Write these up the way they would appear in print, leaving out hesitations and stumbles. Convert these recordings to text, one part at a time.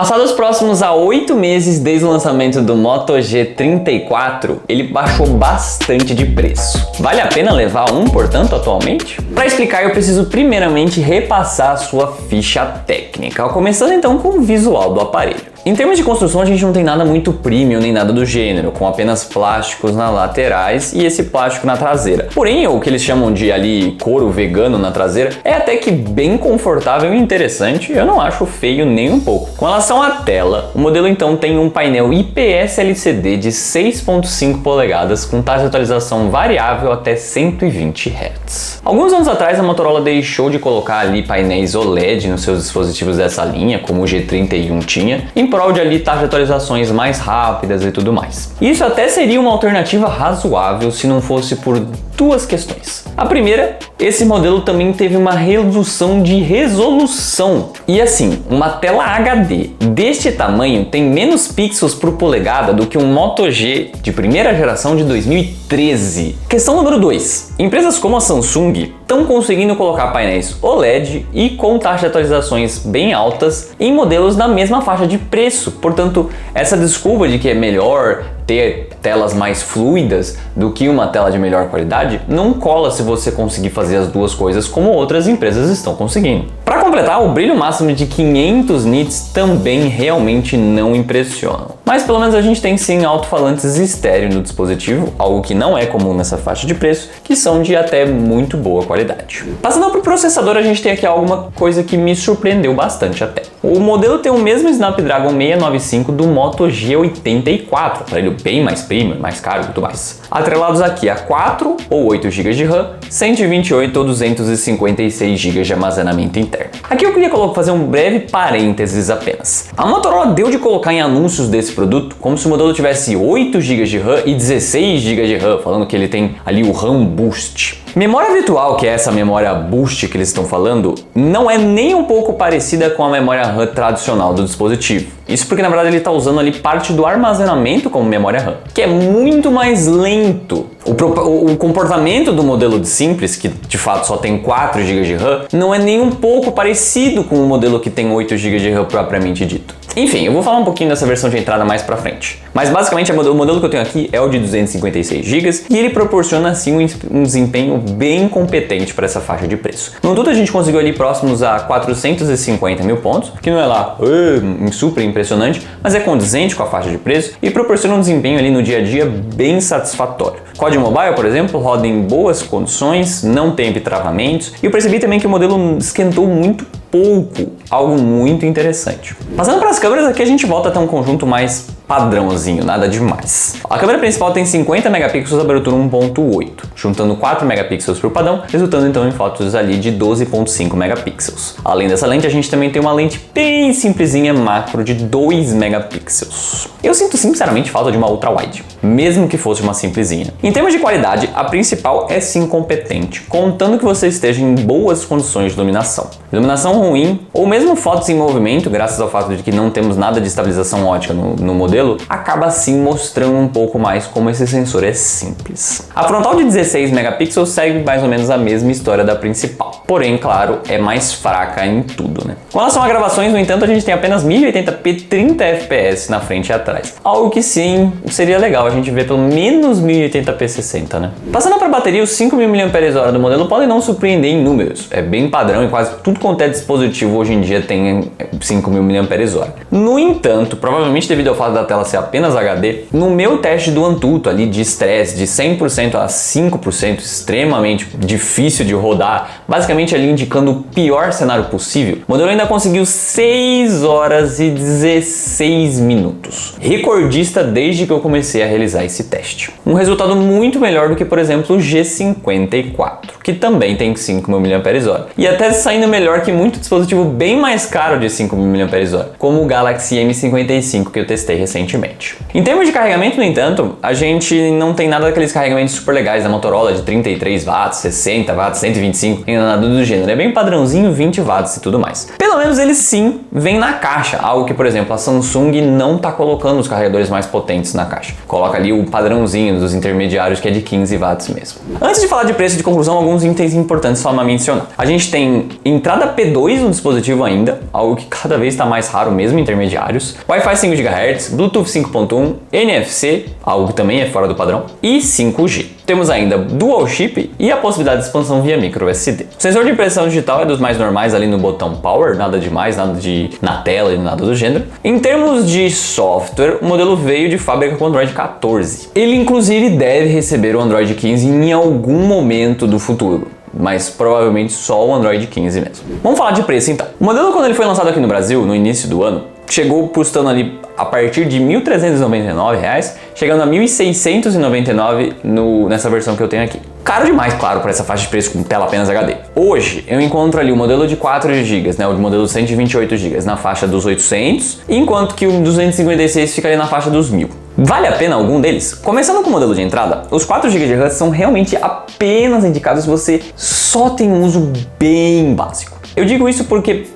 Passados próximos a 8 meses desde o lançamento do Moto G34, ele baixou bastante de preço. Vale a pena levar um, portanto, atualmente? Para explicar, eu preciso primeiramente repassar a sua ficha técnica, começando então com o visual do aparelho. Em termos de construção, a gente não tem nada muito premium nem nada do gênero, com apenas plásticos nas laterais e esse plástico na traseira. Porém, o que eles chamam de ali couro vegano na traseira é até que bem confortável e interessante, eu não acho feio nem um pouco. Com relação à tela, o modelo então tem um painel IPS LCD de 6.5 polegadas com taxa de atualização variável até 120 Hz. Alguns anos atrás, a Motorola deixou de colocar ali painéis OLED nos seus dispositivos dessa linha, como o G31 tinha, em prol de ali taxa de atualizações mais rápidas e tudo mais. Isso até seria uma alternativa razoável se não fosse por duas questões. A primeira, esse modelo também teve uma redução de resolução. E assim, uma tela HD deste tamanho tem menos pixels por polegada do que um Moto G de primeira geração de 2013. Questão número 2. Empresas como a Samsung estão conseguindo colocar painéis OLED e com taxa de atualizações bem altas em modelos na mesma faixa de preço. Portanto, essa desculpa de que é melhor ter telas mais fluidas do que uma tela de melhor qualidade não cola se você conseguir fazer as duas coisas como outras empresas estão conseguindo. Para completar, o brilho máximo de 500 nits também realmente não impressionam. Mas pelo menos a gente tem sim alto-falantes estéreo no dispositivo, algo que não é comum nessa faixa de preço, que são de até muito boa qualidade. Passando para o processador, a gente tem aqui alguma coisa que me surpreendeu bastante até. O modelo tem o mesmo Snapdragon 695 do Moto G84, aparelho bem mais premium, mais caro e tudo mais. Atrelados aqui a 4 ou 8 GB de RAM, 128 ou 256 GB de armazenamento interno. Aqui eu queria fazer um breve parênteses apenas. A Motorola deu de colocar em anúncios desse produto como se o modelo tivesse 8 GB de RAM e 16 GB de RAM, falando que ele tem ali o RAM Boost. Memória virtual, que é essa memória Boost que eles estão falando, não é nem um pouco parecida com a memória RAM tradicional do dispositivo. Isso porque na verdade ele está usando ali parte do armazenamento como memória RAM, que é muito mais lento. O comportamento do modelo de simples, que de fato só tem 4 GB de RAM, não é nem um pouco parecido com o modelo que tem 8 GB de RAM propriamente dito. Enfim, eu vou falar um pouquinho dessa versão de entrada mais pra frente. Mas basicamente o modelo que eu tenho aqui é o de 256 GB e ele proporciona assim um desempenho bem competente para essa faixa de preço. No todo a gente conseguiu ali próximos a 450 mil pontos, que não é lá super impressionante, mas é condizente com a faixa de preço e proporciona um desempenho ali no dia a dia bem satisfatório. COD Mobile, por exemplo, roda em boas condições, não tem travamentos e eu percebi também que o modelo esquentou muito pouco, algo muito interessante. Passando para as câmeras, aqui a gente volta a ter um conjunto mais padrãozinho, nada demais. A câmera principal tem 50 megapixels, abertura 1.8, juntando 4 megapixels por padrão, resultando então em fotos ali de 12.5 megapixels. Além dessa lente, a gente também tem uma lente bem simplesinha macro de 2 megapixels. Eu sinto sinceramente falta de uma ultra-wide, mesmo que fosse uma simplesinha. Em termos de qualidade, a principal é sim competente, contando que você esteja em boas condições de iluminação. Iluminação ruim, ou mesmo fotos em movimento, graças ao fato de que não temos nada de estabilização ótica no modelo, acaba sim mostrando um pouco mais como esse sensor é simples. A frontal de 16 megapixels segue mais ou menos a mesma história da principal, porém, claro, é mais fraca em tudo, né? Com relação a gravações, no entanto, a gente tem apenas 1080p 30 fps na frente e atrás, algo que sim, seria legal a gente ver pelo menos 1080p 60, né? Passando para a bateria, os 5.000 mAh do modelo podem não surpreender em números, é bem padrão e quase tudo quanto é dispositivo hoje em dia tem 5.000 mAh. No entanto, provavelmente devido ao fato da tela ser apenas HD, no meu teste do Antutu ali de estresse de 100% a 5%, extremamente difícil de rodar, basicamente ali indicando o pior cenário possível, o modelo ainda conseguiu 6 horas e 16 minutos. Recordista desde que eu comecei a realizar esse teste. Um resultado muito melhor do que, por exemplo, o G54, que também tem 5.000 mAh. E até saindo melhor que muito dispositivo bem mais caro de 5.000 mAh, como o Galaxy M55 que eu testei recentemente. recentemente. Em termos de carregamento, no entanto, a gente não tem nada daqueles carregamentos super legais da Motorola de 33 watts, 60 watts, 125, nem nada do gênero. É bem padrãozinho, 20 watts e tudo mais. Pelo menos eles sim vêm na caixa, algo que, por exemplo, a Samsung não tá colocando os carregadores mais potentes na caixa. Coloca ali o padrãozinho dos intermediários, que é de 15 watts mesmo. Antes de falar de preço de conclusão, alguns itens importantes só para mencionar. A gente tem entrada P2 no dispositivo ainda, algo que cada vez está mais raro mesmo em intermediários. Wi-Fi 5 GHz, Bluetooth 5.1, NFC, algo que também é fora do padrão, e 5G. Temos ainda Dual Chip e a possibilidade de expansão via micro SD. O sensor de impressão digital é dos mais normais ali no botão Power, nada demais, nada de na tela e nada do gênero. Em termos de software, o modelo veio de fábrica com Android 14. Ele inclusive deve receber o Android 15 em algum momento do futuro, mas provavelmente só o Android 15 mesmo. Vamos falar de preço então. O modelo, quando ele foi lançado aqui no Brasil, no início do ano, chegou custando ali a partir de R$ 1.399, chegando a R$ 1.699 nessa versão que eu tenho aqui. Caro demais, claro, para essa faixa de preço com tela apenas HD. Hoje eu encontro ali o modelo de 4 GB, né, o modelo de 128 GB na faixa dos 800, enquanto que o 256 fica ali na faixa dos 1.000. Vale a pena algum deles? Começando com o modelo de entrada, os 4 GB de RAM são realmente apenas indicados se você só tem um uso bem básico. Eu digo isso porque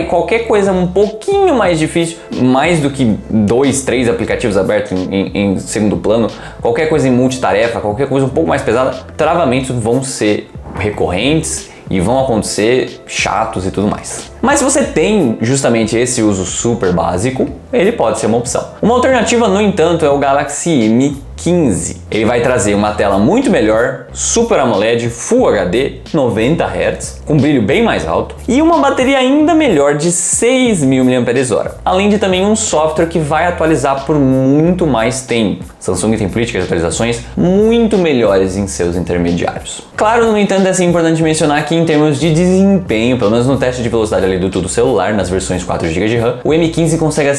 qualquer coisa um pouquinho mais difícil, mais do que 2, 3 aplicativos abertos em segundo plano, qualquer coisa em multitarefa, qualquer coisa um pouco mais pesada, travamentos vão ser recorrentes e vão acontecer chatos e tudo mais. Mas se você tem justamente esse uso super básico, ele pode ser uma opção. Uma alternativa, no entanto, é o Galaxy M15. Ele vai trazer uma tela muito melhor, Super AMOLED, Full HD, 90 Hz, com brilho bem mais alto e uma bateria ainda melhor de 6.000 mAh, além de também um software que vai atualizar por muito mais tempo. Samsung tem políticas de atualizações muito melhores em seus intermediários. Claro, no entanto, é assim importante mencionar que em termos de desempenho, pelo menos no teste de velocidade ali do tudo celular, nas versões 4 GB de RAM, o M15 consegue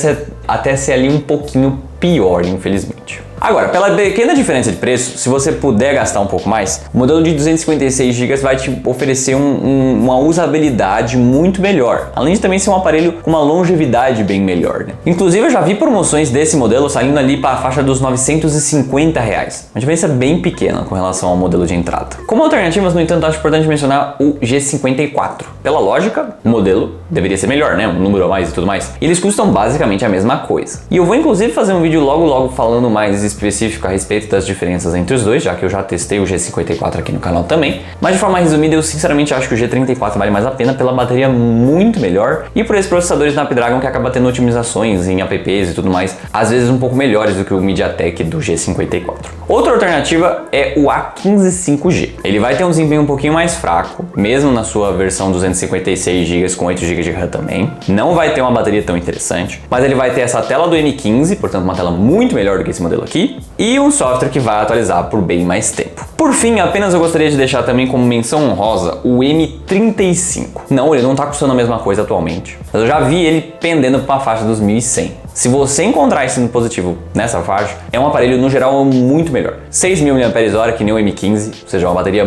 até ser ali um pouquinho pior, infelizmente. Agora, pela pequena diferença de preço, se você puder gastar um pouco mais, o modelo de 256 GB vai te oferecer uma usabilidade muito melhor, além de também ser um aparelho com uma longevidade bem melhor, né? Inclusive eu já vi promoções desse modelo saindo ali para a faixa dos R$ 950, uma diferença bem pequena com relação ao modelo de entrada. Como alternativas, no entanto, acho importante mencionar o G54. Pela lógica, o modelo deveria ser melhor, né? Um número a mais e tudo mais. E eles custam basicamente a mesma coisa. E eu vou inclusive fazer um vídeo logo falando mais específico a respeito das diferenças entre os dois, já que eu já testei o G54 aqui no canal também. Mas de forma resumida, eu sinceramente acho que o G34 vale mais a pena pela bateria muito melhor e por esses processadores Snapdragon que acaba tendo otimizações em apps e tudo mais, às vezes um pouco melhores do que o MediaTek do G54. Outra alternativa é o A15 5G. Ele vai ter um desempenho um pouquinho mais fraco, mesmo na sua versão 256 GB com 8 GB de RAM também. Não vai ter uma bateria tão interessante, mas ele vai ter essa tela do M15, portanto uma tela muito melhor do que esse modelo aqui, e um software que vai atualizar por bem mais tempo. Por fim, apenas eu gostaria de deixar também como menção honrosa o M35. Não, ele não está custando a mesma coisa atualmente, mas eu já vi ele pendendo para a faixa dos 1.100. Se você encontrar esse dispositivo nessa faixa, é um aparelho no geral muito melhor. 6.000 mAh que nem o M15, ou seja, uma bateria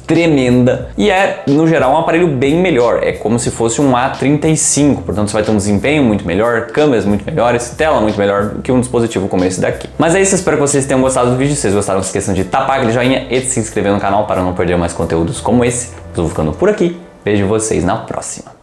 tremenda e é no geral um aparelho bem melhor. É como se fosse um A35, portanto você vai ter um desempenho muito melhor, câmeras muito melhores, tela muito melhor do que um dispositivo como esse daqui. Mas é isso, espero que vocês tenham gostado do vídeo. Se vocês gostaram, não se esqueçam de tapar aquele joinha e de se inscrever no canal para não perder mais conteúdos como esse. Eu vou ficando por aqui, vejo vocês na próxima.